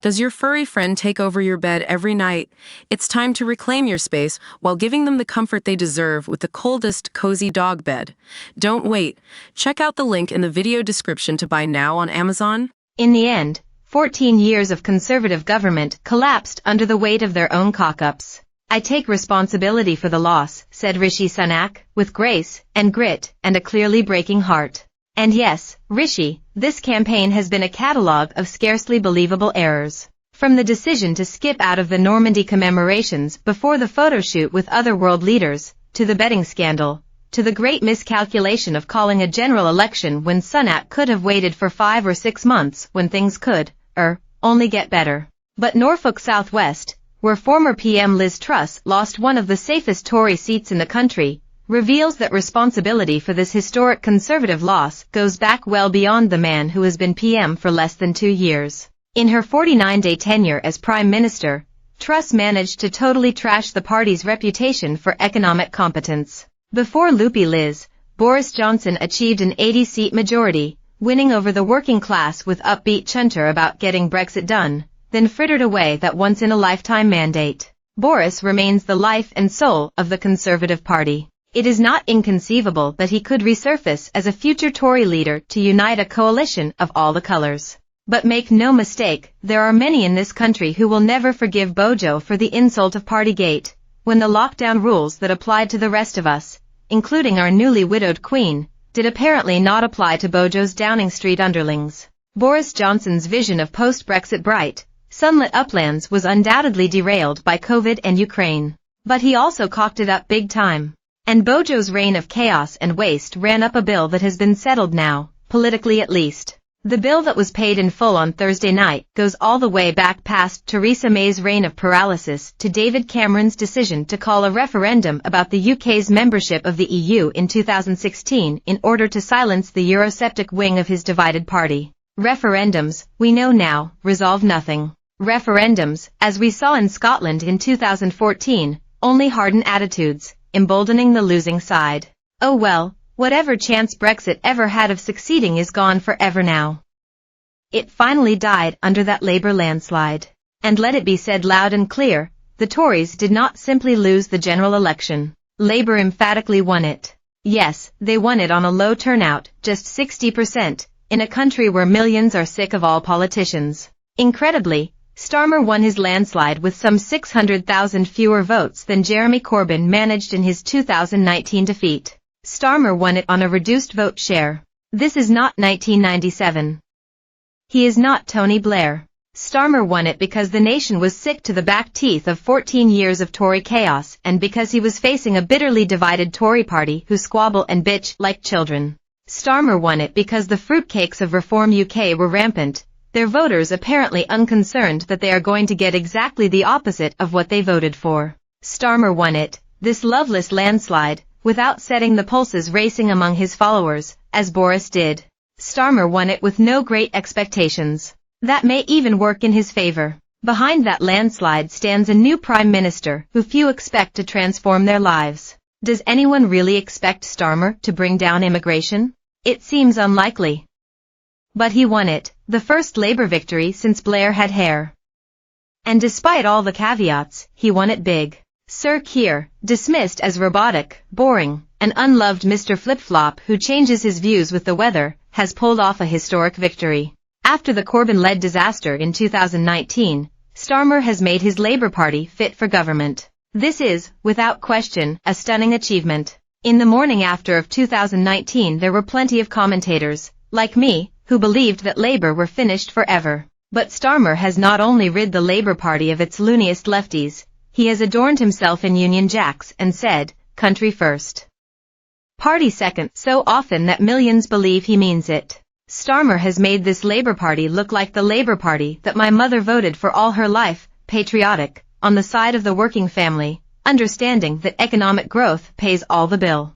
Does your furry friend take over your bed every night? It's time to reclaim your space while giving them the comfort they deserve with the coldest, cozy dog bed. Don't wait. Check out the link in the video description to buy now on Amazon. In the end, 14 years of conservative government collapsed under the weight of their own cock-ups. I take responsibility for the loss, said Rishi Sunak, with grace and grit and a clearly breaking heart. And yes, Rishi, this campaign has been a catalogue of scarcely believable errors. From the decision to skip out of the Normandy commemorations before the photo shoot with other world leaders, to the betting scandal, to the great miscalculation of calling a general election when Sunak could have waited for 5 or 6 months when things could, only get better. But Norfolk South West, where former PM Liz Truss lost one of the safest Tory seats in the country, reveals that responsibility for this historic conservative loss goes back well beyond the man who has been PM for less than 2 years. In her 49-day tenure as Prime Minister, Truss managed to totally trash the party's reputation for economic competence. Before Loopy Liz, Boris Johnson achieved an 80-seat majority, winning over the working class with upbeat chunter about getting Brexit done, then frittered away that once-in-a-lifetime mandate. Boris remains the life and soul of the Conservative Party. It is not inconceivable that he could resurface as a future Tory leader to unite a coalition of all the colours. But make no mistake, there are many in this country who will never forgive Bojo for the insult of Partygate, when the lockdown rules that applied to the rest of us, including our newly widowed Queen, did apparently not apply to Bojo's Downing Street underlings. Boris Johnson's vision of post-Brexit bright, sunlit uplands was undoubtedly derailed by COVID and Ukraine. But he also cocked it up big time. And Bojo's reign of chaos and waste ran up a bill that has been settled now, politically at least. The bill that was paid in full on Thursday night goes all the way back past Theresa May's reign of paralysis to David Cameron's decision to call a referendum about the UK's membership of the EU in 2016 in order to silence the Eurosceptic wing of his divided party. Referendums, we know now, resolve nothing. Referendums, as we saw in Scotland in 2014, only harden attitudes, emboldening the losing side. Oh well, whatever chance Brexit ever had of succeeding is gone forever now. It finally died under that Labour landslide. And let it be said loud and clear, the Tories did not simply lose the general election. Labour emphatically won it. Yes, they won it on a low turnout, just 60%, in a country where millions are sick of all politicians. Incredibly, Starmer won his landslide with some 600,000 fewer votes than Jeremy Corbyn managed in his 2019 defeat. Starmer won it on a reduced vote share. This is not 1997. He is not Tony Blair. Starmer won it because the nation was sick to the back teeth of 14 years of Tory chaos and because he was facing a bitterly divided Tory party who squabble and bitch like children. Starmer won it because the fruitcakes of Reform UK were rampant, their voters apparently unconcerned that they are going to get exactly the opposite of what they voted for. Starmer won it, this loveless landslide, without setting the pulses racing among his followers, as Boris did. Starmer won it with no great expectations. That may even work in his favor. Behind that landslide stands a new Prime Minister who few expect to transform their lives. Does anyone really expect Starmer to bring down immigration? It seems unlikely. But he won it, the first Labour victory since Blair had hair. And despite all the caveats, he won it big. Sir Keir, dismissed as robotic, boring, and unloved Mr. Flip-Flop who changes his views with the weather, has pulled off a historic victory. After the Corbyn-led disaster in 2019, Starmer has made his Labour Party fit for government. This is, without question, a stunning achievement. In the morning after of 2019 there were plenty of commentators, like me, who believed that Labour were finished forever. But Starmer has not only rid the Labour Party of its looniest lefties, he has adorned himself in Union Jacks and said, country first. Party second, so often that millions believe he means it. Starmer has made this Labour Party look like the Labour Party that my mother voted for all her life, patriotic, on the side of the working family, understanding that economic growth pays all the bill.